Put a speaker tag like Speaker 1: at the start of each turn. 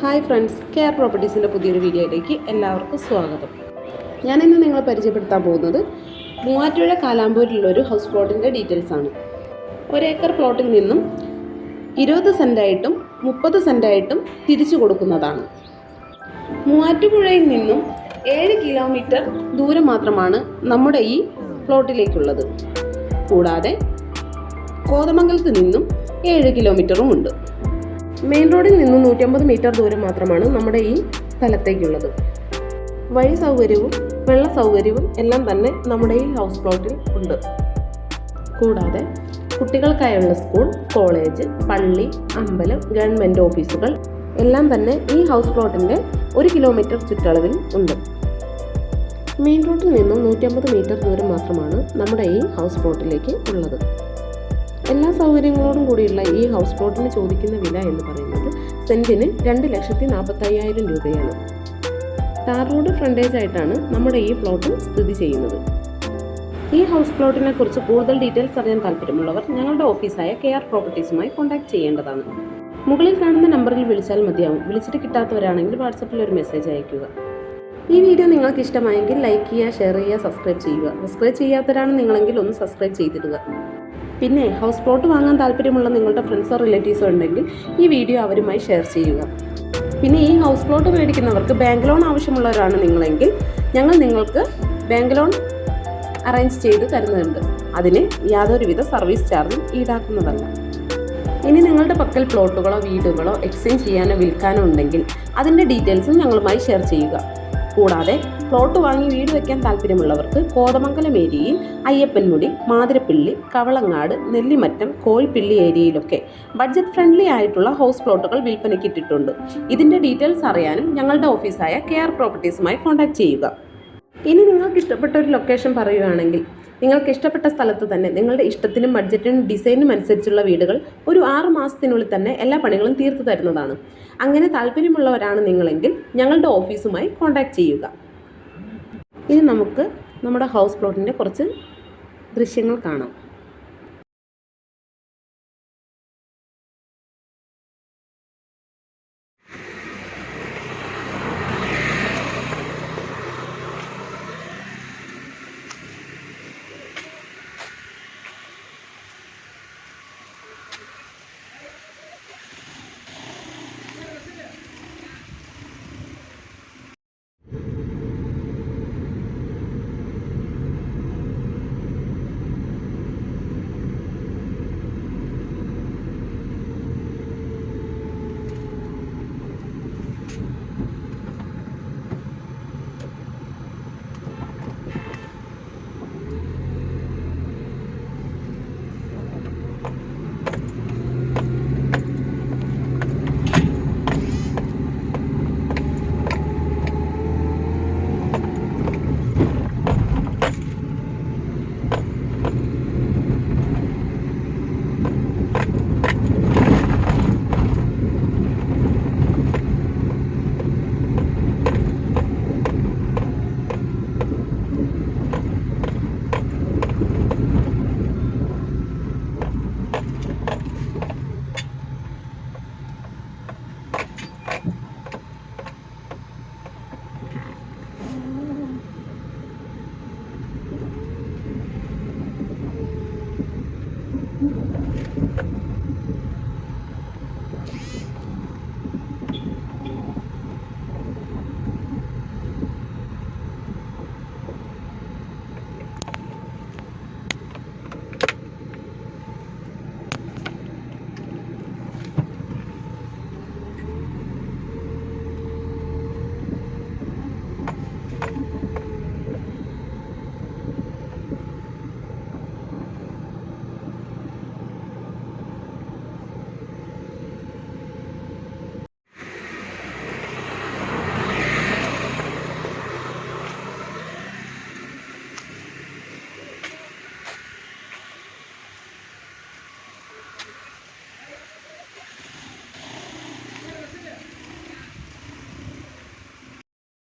Speaker 1: Hi friends, care പ്രോപ്പർട്ടീസിൻ്റെ പുതിയൊരു വീഡിയോയിലേക്ക് എല്ലാവർക്കും സ്വാഗതം. ഞാനിന്ന് നിങ്ങളെ പരിചയപ്പെടുത്താൻ പോകുന്നത് മൂവാറ്റുപുഴ കാലാമ്പൂരിലുള്ളൊരു ഹൗസ് പ്ലോട്ടിൻ്റെ ഡീറ്റെയിൽസ് ആണ്. ഒരേക്കർ പ്ലോട്ടിൽ നിന്നും 20 സെൻറ്റായിട്ടും 30 സെൻറ്റായിട്ടും തിരിച്ചു കൊടുക്കുന്നതാണ്. മൂവാറ്റുപുഴയിൽ നിന്നും 7 കിലോമീറ്റർ ദൂരം മാത്രമാണ് നമ്മുടെ ഈ പ്ലോട്ടിലേക്കുള്ളത്. കൂടാതെ കോതമംഗലത്ത് നിന്നും 7 കിലോമീറ്ററും ഉണ്ട്. മെയിൻ റോഡിൽ നിന്നും 150 മീറ്റർ ദൂരം മാത്രമാണ് നമ്മുടെ ഈ സ്ഥലത്തേക്കുള്ളത്. വഴി സൗകര്യവും വെള്ള സൗകര്യവും എല്ലാം തന്നെ നമ്മുടെ ഈ ഹൗസ് പ്ലോട്ടിൽ ഉണ്ട്. കൂടാതെ കുട്ടികൾക്കായുള്ള സ്കൂൾ, കോളേജ്, പള്ളി, അമ്പലം, ഗവൺമെൻറ് ഓഫീസുകൾ എല്ലാം തന്നെ ഈ ഹൗസ് പ്ലോട്ടിൻ്റെ 1 കിലോമീറ്റർ ചുറ്റളവിൽ ഉണ്ട്. മെയിൻ റോഡിൽ നിന്നും 150 മീറ്റർ ദൂരം മാത്രമാണ് നമ്മുടെ ഈ ഹൗസ് പ്ലോട്ടിലേക്ക് ഉള്ളത്. എല്ലാ സൗകര്യങ്ങളോടും കൂടിയുള്ള ഈ ഹൗസ് പ്ലോട്ടിന് ചോദിക്കുന്ന വില എന്ന് പറയുന്നത് സെൻറ്റിന് 2,45,000 രൂപയാണ്. ടാർ റോഡ് ഫ്രണ്ടേജ് ആയിട്ടാണ് നമ്മുടെ ഈ പ്ലോട്ട് സ്ഥിതി ചെയ്യുന്നത്. ഈ ഹൗസ് പ്ലോട്ടിനെ കുറിച്ച് കൂടുതൽ ഡീറ്റെയിൽസ് അറിയാൻ താല്പര്യമുള്ളവർ ഞങ്ങളുടെ ഓഫീസായ കെയർ പ്രോപ്പർട്ടീസുമായി കോൺടാക്ട് ചെയ്യേണ്ടതാണ്. മുകളിൽ കാണുന്ന നമ്പറിൽ വിളിച്ചാൽ മതിയാവും. വിളിച്ചിട്ട് കിട്ടാത്തവരാണെങ്കിൽ വാട്സപ്പിൽ ഒരു മെസ്സേജ് അയയ്ക്കുക. ഈ വീഡിയോ നിങ്ങൾക്ക് ഇഷ്ടമായെങ്കിൽ ലൈക്ക് ചെയ്യുക, ഷെയർ ചെയ്യുക, സബ്സ്ക്രൈബ് ചെയ്യുക. സബ്സ്ക്രൈബ് ചെയ്യാത്തവരാണ് നിങ്ങളെങ്കിൽ ഒന്ന് സബ്സ്ക്രൈബ് ചെയ്തിടുക. പിന്നെ ഹൗസ് പ്ലോട്ട് വാങ്ങാൻ താല്പര്യമുള്ള നിങ്ങളുടെ ഫ്രണ്ട്സോ റിലേറ്റീവ്സോ ഉണ്ടെങ്കിൽ ഈ വീഡിയോ അവരുമായി ഷെയർ ചെയ്യുക. പിന്നെ ഈ ഹൗസ് പ്ലോട്ട് മേടിക്കുന്നവർക്ക് ബാങ്ക് ലോൺ ആവശ്യമുള്ളവരാണ് നിങ്ങളെങ്കിൽ ഞങ്ങൾ നിങ്ങൾക്ക് ബാങ്ക് ലോൺ അറേഞ്ച് ചെയ്ത് തരുന്നുണ്ട്. അതിന് യാതൊരുവിധ സർവീസ് ചാർജും ഈടാക്കുന്നതല്ല. ഇനി നിങ്ങളുടെ പക്കൽ പ്ലോട്ടുകളോ വീടുകളോ എക്സ്ചേഞ്ച് ചെയ്യാനോ വിൽക്കാനോ ഉണ്ടെങ്കിൽ അതിൻ്റെ ഡീറ്റെയിൽസും ഞങ്ങളുമായി ഷെയർ ചെയ്യുക. കൂടാതെ പ്ലോട്ട് വാങ്ങി വീട് വയ്ക്കാൻ താല്പര്യമുള്ളവർക്ക് കോതമംഗലം ഏരിയയിൽ അയ്യപ്പൻമുടി, മാതിരപ്പിള്ളി, കവളങ്ങാട്, നെല്ലിമറ്റം, കോഴിപ്പിള്ളി ഏരിയയിലൊക്കെ ബഡ്ജറ്റ് ഫ്രണ്ട്ലി ആയിട്ടുള്ള ഹൗസ് പ്ലോട്ടുകൾ വിൽപ്പനയ്ക്ക് ഇട്ടിട്ടുണ്ട്. ഇതിൻ്റെ ഡീറ്റെയിൽസ് അറിയാനും ഞങ്ങളുടെ ഓഫീസായ കെയർ പ്രോപ്പർട്ടീസുമായി കോൺടാക്ട് ചെയ്യുക. ഇനി നിങ്ങൾക്ക് ഇഷ്ടപ്പെട്ട ഒരു ലൊക്കേഷൻ പറയുകയാണെങ്കിൽ നിങ്ങൾക്ക് ഇഷ്ടപ്പെട്ട സ്ഥലത്ത് തന്നെ നിങ്ങളുടെ ഇഷ്ടത്തിനും ബഡ്ജറ്റിനും ഡിസൈനും അനുസരിച്ചുള്ള വീടുകൾ ഒരു 6 മാസത്തിനുള്ളിൽ തന്നെ എല്ലാ പണികളും തീർത്തു തരുന്നതാണ്. അങ്ങനെ താല്പര്യമുള്ളവരാണ് നിങ്ങളെങ്കിൽ ഞങ്ങളുടെ ഓഫീസുമായി കോൺടാക്ട് ചെയ്യുക. ഇനി നമുക്ക് നമ്മുടെ ഹൗസ് പ്ലോട്ടിൻ്റെ കുറച്ച് ദൃശ്യങ്ങൾ കാണാം.